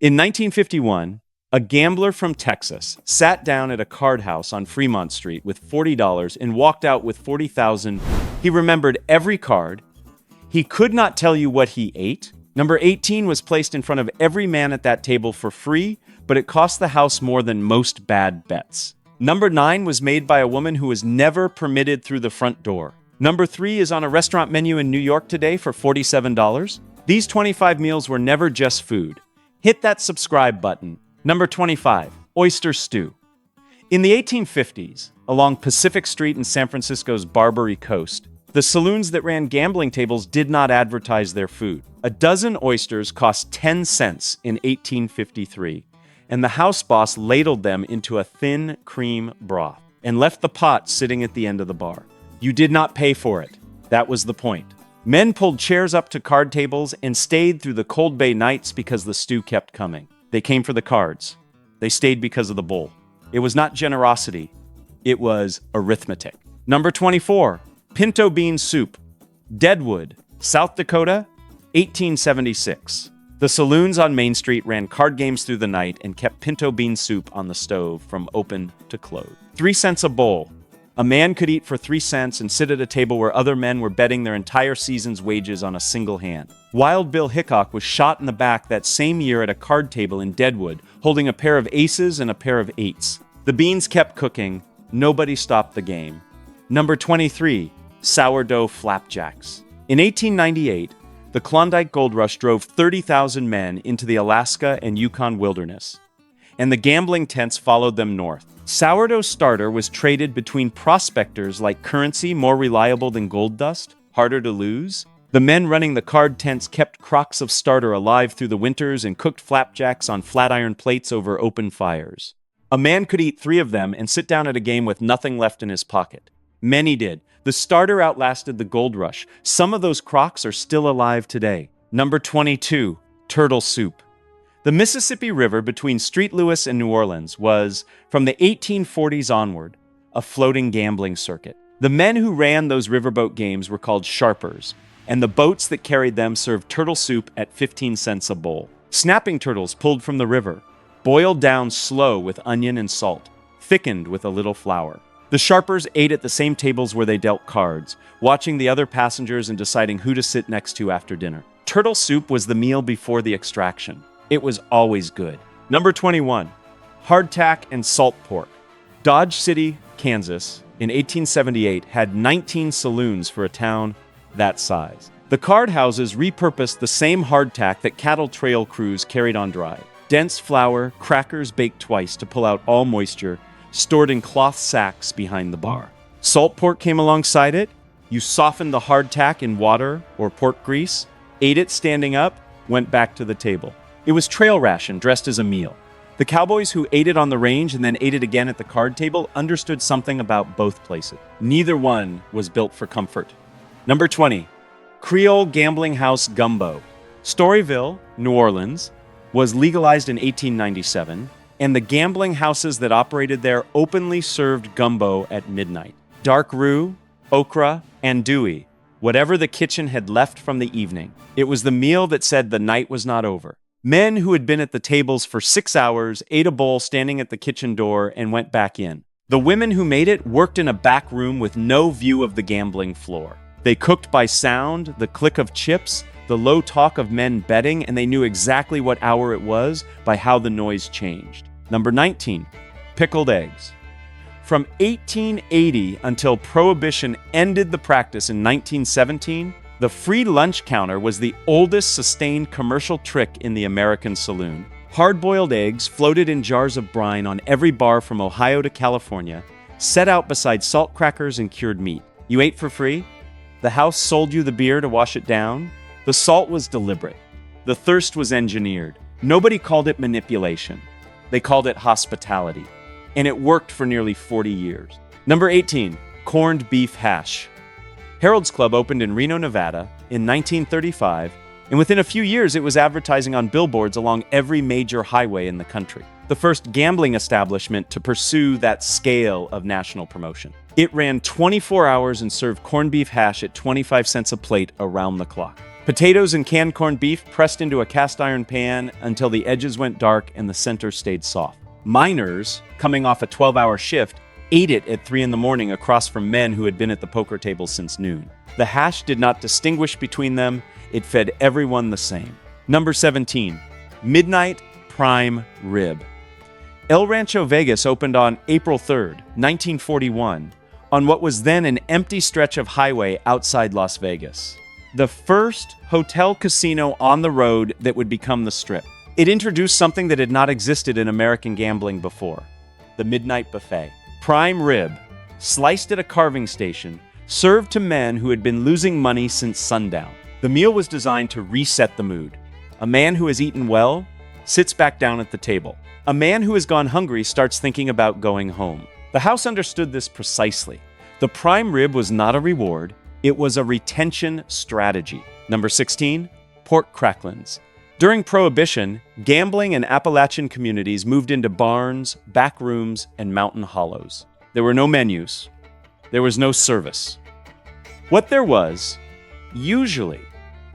In 1951, a gambler from Texas sat down at a card house on Fremont Street with $40 and walked out with 40,000. He remembered every card. He could not tell you what he ate. Number 18 was placed in front of every man at that table for free, but it cost the house more than most bad bets. Number 9 was made by a woman who was never permitted through the front door. Number 3 is on a restaurant menu in New York today for $47. These 25 meals were never just food. Hit that subscribe button. Number 25, oyster stew. In the 1850s, along Pacific Street in San Francisco's Barbary Coast, the saloons that ran gambling tables did not advertise their food. A dozen oysters cost 10 cents in 1853, and the house boss ladled them into a thin cream broth and left the pot sitting at the end of the bar. You did not pay for it. That was the point. Men pulled chairs up to card tables and stayed through the cold bay nights because the stew kept coming. They came for the cards. They stayed because of the bowl. It was not generosity. It was arithmetic. Number 24, pinto bean soup. Deadwood, South Dakota, 1876. The saloons on Main Street ran card games through the night and kept pinto bean soup on the stove from open to close. 3 cents a bowl. A man could eat for 3 cents and sit at a table where other men were betting their entire season's wages on a single hand. Wild Bill Hickok was shot in the back that same year at a card table in Deadwood, holding a pair of aces and a pair of eights. The beans kept cooking. Nobody stopped the game. Number 23, sourdough flapjacks. In 1898, the Klondike Gold Rush drove 30,000 men into the Alaska and Yukon wilderness, and the gambling tents followed them north. Sourdough starter was traded between prospectors like currency more reliable than gold dust, harder to lose. The men running the card tents kept crocks of starter alive through the winters and cooked flapjacks on flat iron plates over open fires. A man could eat 3 of them and sit down at a game with nothing left in his pocket. Many did. The starter outlasted the gold rush. Some of those crocks are still alive today. Number 22, turtle soup. The Mississippi River between St. Louis and New Orleans was, from the 1840s onward, a floating gambling circuit. The men who ran those riverboat games were called sharpers, and the boats that carried them served turtle soup at 15 cents a bowl. Snapping turtles pulled from the river, boiled down slow with onion and salt, thickened with a little flour. The sharpers ate at the same tables where they dealt cards, watching the other passengers and deciding who to sit next to after dinner. Turtle soup was the meal before the extraction. It was always good. Number 21, hardtack and salt pork. Dodge City, Kansas, in 1878 had 19 saloons for a town that size. The card houses repurposed the same hardtack that cattle trail crews carried on dry. Dense flour, crackers baked twice to pull out all moisture, stored in cloth sacks behind the bar. Salt pork came alongside it. You softened the hardtack in water or pork grease, ate it standing up, went back to the table. It was trail ration dressed as a meal. The cowboys who ate it on the range and then ate it again at the card table understood something about both places. Neither one was built for comfort. Number 20, Creole gambling house gumbo. Storyville, New Orleans, was legalized in 1897, and the gambling houses that operated there openly served gumbo at midnight. Dark roux, okra, andouille, whatever the kitchen had left from the evening. It was the meal that said the night was not over. Men who had been at the tables for 6 hours ate a bowl standing at the kitchen door and went back in. The women who made it worked in a back room with no view of the gambling floor. They cooked by sound, the click of chips, the low talk of men betting, and they knew exactly what hour it was by how the noise changed. Number 19, pickled eggs. From 1880 until Prohibition ended the practice in 1917, the free lunch counter was the oldest sustained commercial trick in the American saloon. Hard-boiled eggs floated in jars of brine on every bar from Ohio to California, set out beside salt crackers and cured meat. You ate for free? The house sold you the beer to wash it down? The salt was deliberate. The thirst was engineered. Nobody called it manipulation. They called it hospitality. And it worked for nearly 40 years. Number 18, corned beef hash. Harold's Club opened in Reno, Nevada in 1935, and within a few years it was advertising on billboards along every major highway in the country. The first gambling establishment to pursue that scale of national promotion. It ran 24 hours and served corned beef hash at 25 cents a plate around the clock. Potatoes and canned corned beef pressed into a cast iron pan until the edges went dark and the center stayed soft. Miners, coming off a 12-hour shift, ate it at 3 in the morning across from men who had been at the poker table since noon. The hash did not distinguish between them. It fed everyone the same. Number 17. Midnight Prime Rib. El Rancho Vegas opened on April 3rd, 1941, on what was then an empty stretch of highway outside Las Vegas. The first hotel casino on the road that would become the Strip. It introduced something that had not existed in American gambling before: the midnight buffet. Prime rib, sliced at a carving station, served to men who had been losing money since sundown. The meal was designed to reset the mood. A man who has eaten well sits back down at the table. A man who has gone hungry starts thinking about going home. The house understood this precisely. The prime rib was not a reward. It was a retention strategy. Number 16, pork cracklins. During Prohibition, gambling in Appalachian communities moved into barns, back rooms, and mountain hollows. There were no menus. There was no service. What there was, usually,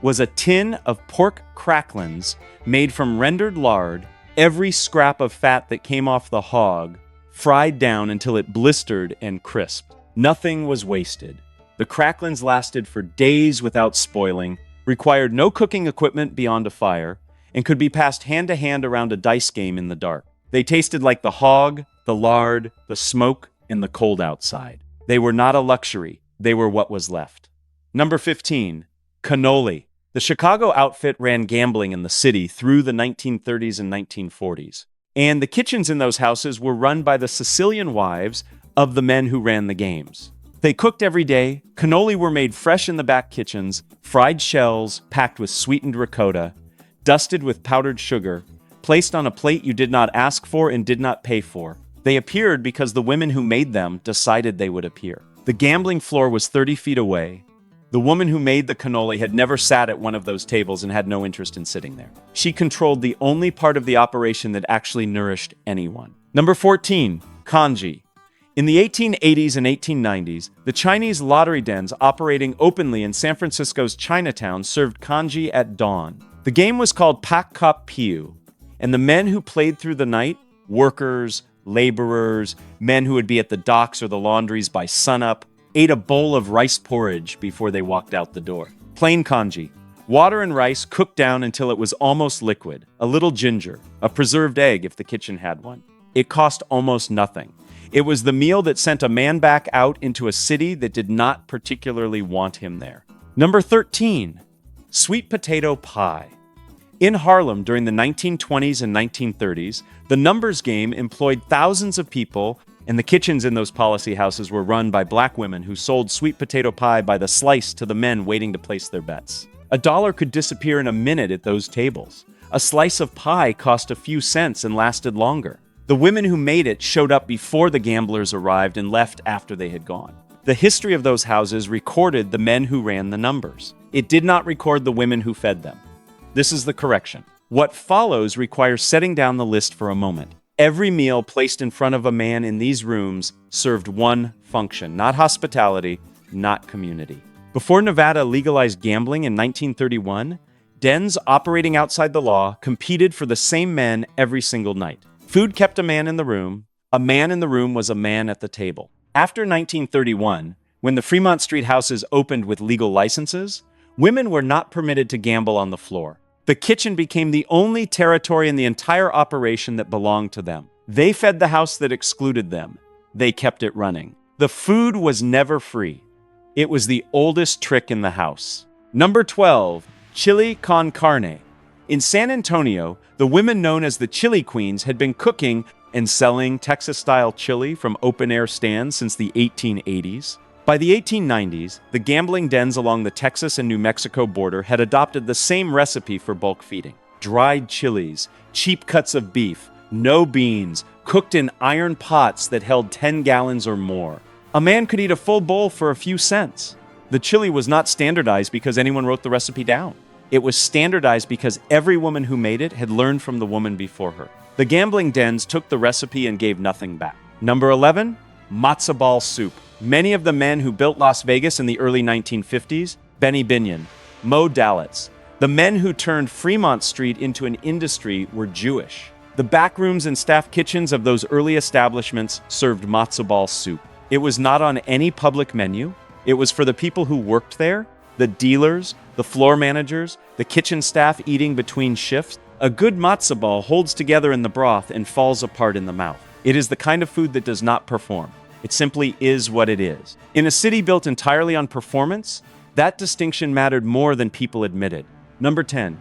was a tin of pork cracklins made from rendered lard, every scrap of fat that came off the hog, fried down until it blistered and crisped. Nothing was wasted. The cracklins lasted for days without spoiling, required no cooking equipment beyond a fire, and could be passed hand to hand around a dice game in the dark. They tasted like the hog, the lard, the smoke, and the cold outside. They were not a luxury. They were what was left. Number 15, cannoli. The Chicago outfit ran gambling in the city through the 1930s and 1940s. And the kitchens in those houses were run by the Sicilian wives of the men who ran the games. They cooked every day. Cannoli were made fresh in the back kitchens, fried shells packed with sweetened ricotta, dusted with powdered sugar, placed on a plate you did not ask for and did not pay for. They appeared because the women who made them decided they would appear. The gambling floor was 30 feet away. The woman who made the cannoli had never sat at one of those tables and had no interest in sitting there. She controlled the only part of the operation that actually nourished anyone. Number 14, congee. In the 1880s and 1890s, the Chinese lottery dens operating openly in San Francisco's Chinatown served congee at dawn. The game was called Pak Kop Piu, and the men who played through the night, workers, laborers, men who would be at the docks or the laundries by sunup, ate a bowl of rice porridge before they walked out the door. Plain congee. Water and rice cooked down until it was almost liquid. A little ginger. A preserved egg if the kitchen had one. It cost almost nothing. It was the meal that sent a man back out into a city that did not particularly want him there. Number 13, sweet potato pie. In Harlem during the 1920s and 1930s, the numbers game employed thousands of people, and the kitchens in those policy houses were run by black women who sold sweet potato pie by the slice to the men waiting to place their bets. $1 could disappear in a minute at those tables. A slice of pie cost a few cents and lasted longer. The women who made it showed up before the gamblers arrived and left after they had gone. The history of those houses recorded the men who ran the numbers. It did not record the women who fed them. This is the correction. What follows requires setting down the list for a moment. Every meal placed in front of a man in these rooms served one function: not hospitality, not community. Before Nevada legalized gambling in 1931, dens operating outside the law competed for the same men every single night. Food kept a man in the room. A man in the room was a man at the table. After 1931, when the Fremont Street houses opened with legal licenses, women were not permitted to gamble on the floor. The kitchen became the only territory in the entire operation that belonged to them. They fed the house that excluded them. They kept it running. The food was never free. It was the oldest trick in the house. Number 12, chili con carne. In San Antonio, the women known as the Chili Queens had been cooking and selling Texas-style chili from open-air stands since the 1880s. By the 1890s, the gambling dens along the Texas and New Mexico border had adopted the same recipe for bulk feeding. Dried chilies, cheap cuts of beef, no beans, cooked in iron pots that held 10 gallons or more. A man could eat a full bowl for a few cents. The chili was not standardized because anyone wrote the recipe down. It was standardized because every woman who made it had learned from the woman before her. The gambling dens took the recipe and gave nothing back. Number 11, matzo ball soup. Many of the men who built Las Vegas in the early 1950s, Benny Binion, modalists. The men who turned Fremont Street into an industry were Jewish. The back rooms and staff kitchens of those early establishments served matzo ball soup. It was not on any public menu. It was for the people who worked there, the dealers, the floor managers, the kitchen staff eating between shifts. A good matzo ball holds together in the broth and falls apart in the mouth. It is the kind of food that does not perform. It simply is what it is. In a city built entirely on performance, that distinction mattered more than people admitted. Number 10,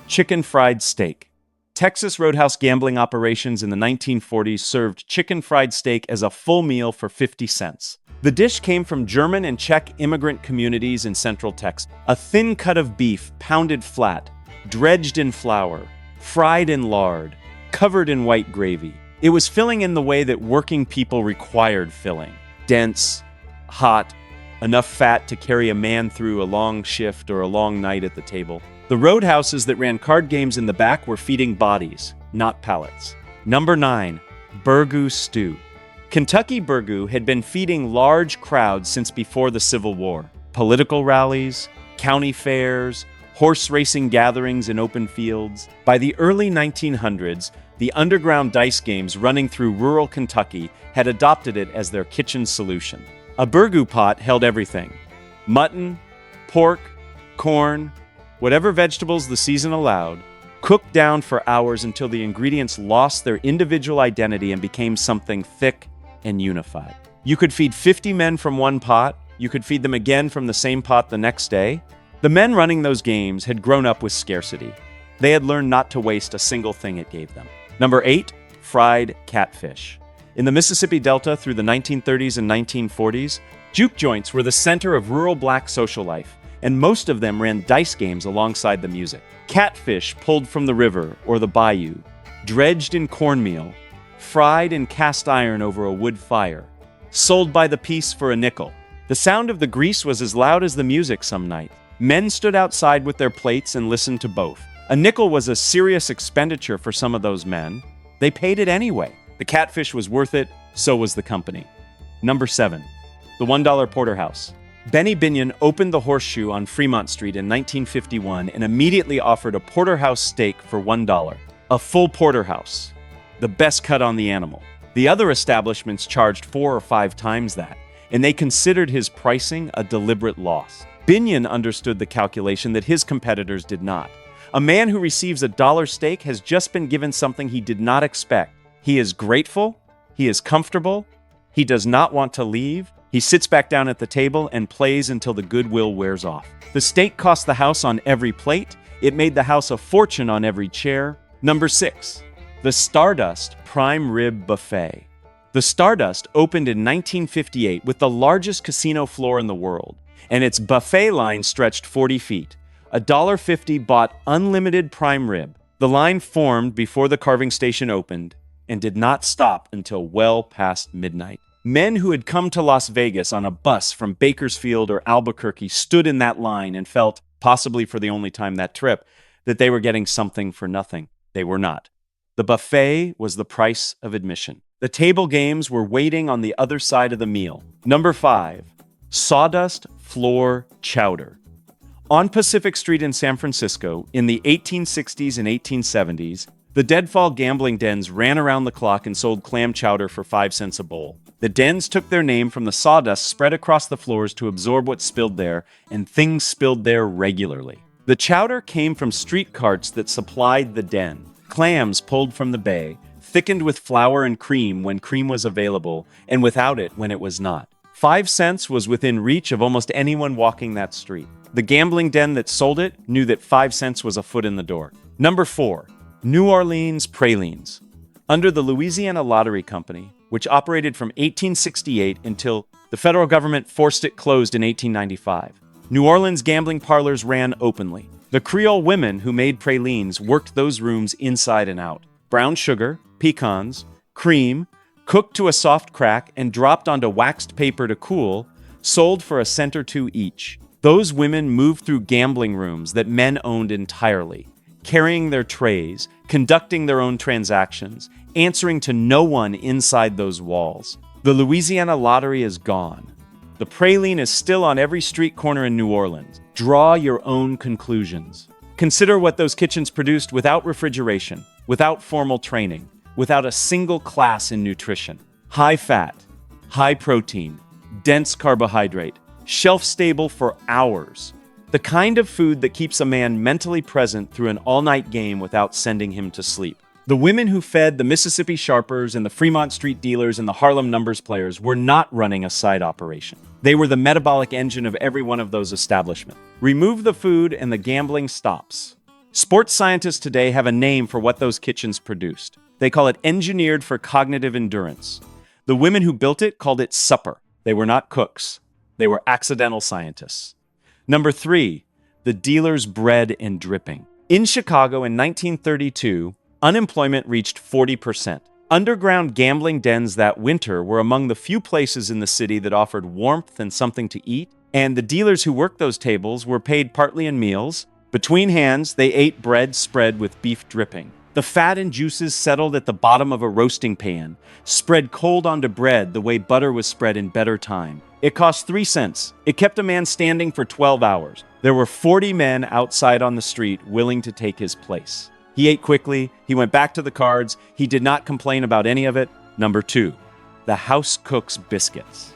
chicken fried steak. Texas roadhouse gambling operations in the 1940s served chicken fried steak as a full meal for 50 cents. The dish came from German and Czech immigrant communities in Central Texas. A thin cut of beef pounded flat, dredged in flour, fried in lard, covered in white gravy. It was filling in the way that working people required filling. Dense, hot, enough fat to carry a man through a long shift or a long night at the table. The roadhouses that ran card games in the back were feeding bodies, not pallets. Number 9, burgoo stew. Kentucky burgoo had been feeding large crowds since before the Civil War. Political rallies, county fairs, horse racing gatherings in open fields. By the early 1900s, the underground dice games running through rural Kentucky had adopted it as their kitchen solution. A burgoo pot held everything: mutton, pork, corn, whatever vegetables the season allowed, cooked down for hours until the ingredients lost their individual identity and became something thick and unified. You could feed 50 men from one pot. You could feed them again from the same pot the next day. The men running those games had grown up with scarcity. They had learned not to waste a single thing it gave them. Number 8, fried catfish. In the Mississippi Delta through the 1930s and 1940s, juke joints were the center of rural black social life, and most of them ran dice games alongside the music. Catfish pulled from the river or the bayou, dredged in cornmeal, fried in cast iron over a wood fire, sold by the piece for a nickel. The sound of the grease was as loud as the music some night. Men stood outside with their plates and listened to both. A nickel was a serious expenditure for some of those men. They paid it anyway. The catfish was worth it, so was the company. Number 7, the $1 porterhouse. Benny Binion opened the Horseshoe on Fremont Street in 1951 and immediately offered a porterhouse steak for $1. A full porterhouse, the best cut on the animal. The other establishments charged 4 or 5 times that, and they considered his pricing a deliberate loss. Binion understood the calculation that his competitors did not. A man who receives a $1 steak has just been given something he did not expect. He is grateful, he is comfortable, he does not want to leave. He sits back down at the table and plays until the goodwill wears off. The steak cost the house on every plate. It made the house a fortune on every chair. Number 6, the Stardust Prime Rib Buffet. The Stardust opened in 1958 with the largest casino floor in the world, and its buffet line stretched 40 feet. $1.50 bought unlimited prime rib. The line formed before the carving station opened and did not stop until well past midnight. Men who had come to Las Vegas on a bus from Bakersfield or Albuquerque stood in that line and felt, possibly for the only time that trip, that they were getting something for nothing. They were not. The buffet was the price of admission. The table games were waiting on the other side of the meal. Number 5, sawdust floor chowder. On Pacific Street in San Francisco, in the 1860s and 1870s, the deadfall gambling dens ran around the clock and sold clam chowder for 5 cents a bowl. The dens took their name from the sawdust spread across the floors to absorb what spilled there, and things spilled there regularly. The chowder came from street carts that supplied the den. Clams pulled from the bay, thickened with flour and cream when cream was available, and without it when it was not. 5 cents was within reach of almost anyone walking that street. The gambling den that sold it knew that 5 cents was a foot in the door. Number 4, New Orleans pralines. Under the Louisiana Lottery Company, which operated from 1868 until the federal government forced it closed in 1895, New Orleans gambling parlors ran openly. The Creole women who made pralines worked those rooms inside and out. Brown sugar, pecans, cream, cooked to a soft crack and dropped onto waxed paper to cool, sold for 1 cent or 2 each. Those women moved through gambling rooms that men owned entirely, carrying their trays, conducting their own transactions, answering to no one inside those walls. The Louisiana Lottery is gone. The praline is still on every street corner in New Orleans. Draw your own conclusions. Consider what those kitchens produced without refrigeration, without formal training, without a single class in nutrition. High fat, high protein, dense carbohydrate, shelf-stable for hours. The kind of food that keeps a man mentally present through an all-night game without sending him to sleep. The women who fed the Mississippi Sharpers and the Fremont Street dealers and the Harlem Numbers players were not running a side operation. They were the metabolic engine of every one of those establishments. Remove the food and the gambling stops. Sports scientists today have a name for what those kitchens produced. They call it engineered for cognitive endurance. The women who built it called it supper. They were not cooks. They were accidental scientists. Number 3, the dealer's bread and dripping. In Chicago in 1932, unemployment reached 40%. Underground gambling dens that winter were among the few places in the city that offered warmth and something to eat, and the dealers who worked those tables were paid partly in meals. Between hands, they ate bread spread with beef dripping. The fat and juices settled at the bottom of a roasting pan, spread cold onto bread the way butter was spread in better time. It cost 3 cents. It kept a man standing for 12 hours. There were 40 men outside on the street willing to take his place. He ate quickly. He went back to the cards. He did not complain about any of it. Number 2, the house cook's biscuits.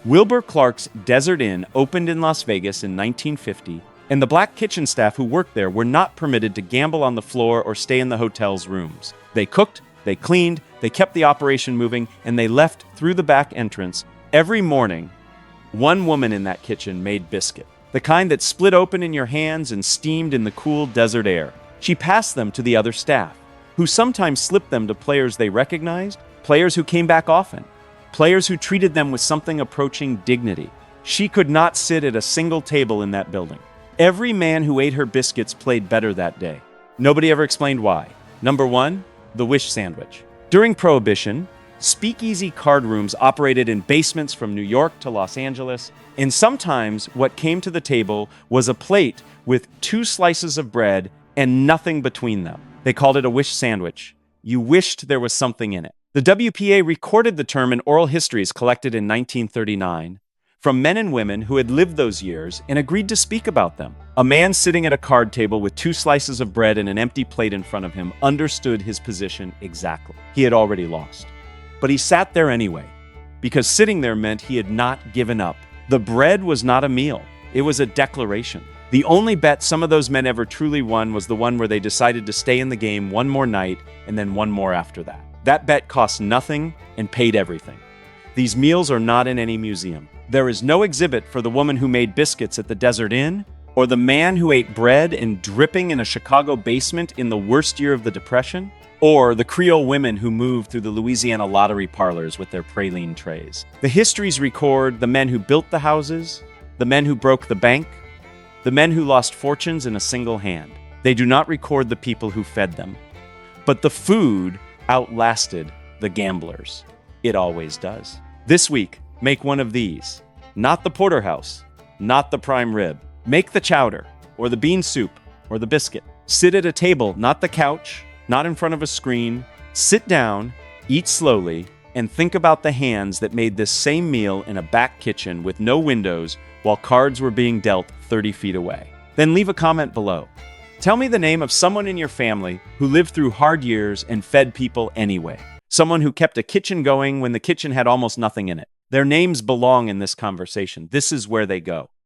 Wilbur Clark's Desert Inn opened in Las Vegas in 1950, and the black kitchen staff who worked there were not permitted to gamble on the floor or stay in the hotel's rooms. They cooked, they cleaned, they kept the operation moving, and they left through the back entrance. Every morning, one woman in that kitchen made biscuit, the kind that split open in your hands and steamed in the cool desert air. She passed them to the other staff, who sometimes slipped them to players they recognized, players who came back often, players who treated them with something approaching dignity. She could not sit at a single table in that building. Every man who ate her biscuits played better that day. Nobody ever explained why. Number 1, the wish sandwich. During Prohibition, speakeasy card rooms operated in basements from New York to Los Angeles, and sometimes what came to the table was a plate with 2 slices of bread and nothing between them. They called it a wish sandwich. You wished there was something in it. The WPA recorded the term in oral histories collected in 1939 from men and women who had lived those years and agreed to speak about them. A man sitting at a card table with 2 slices of bread and an empty plate in front of him understood his position exactly. He had already lost. But he sat there anyway, because sitting there meant he had not given up. The bread was not a meal. It was a declaration. The only bet some of those men ever truly won was the one where they decided to stay in the game one more night and then one more after that. That bet cost nothing and paid everything. These meals are not in any museum. There is no exhibit for the woman who made biscuits at the Desert Inn, or the man who ate bread and dripping in a Chicago basement in the worst year of the Depression, or the Creole women who moved through the Louisiana lottery parlors with their praline trays. The histories record the men who built the houses, the men who broke the bank, the men who lost fortunes in a single hand. They do not record the people who fed them. But the food outlasted the gamblers. It always does. This week, make one of these. Not the porterhouse, not the prime rib. Make the chowder, or the bean soup, or the biscuit. Sit at a table, not the couch, not in front of a screen. Sit down, eat slowly, and think about the hands that made this same meal in a back kitchen with no windows while cards were being dealt 30 feet away. Then leave a comment below. Tell me the name of someone in your family who lived through hard years and fed people anyway. Someone who kept a kitchen going when the kitchen had almost nothing in it. Their names belong in this conversation. This is where they go.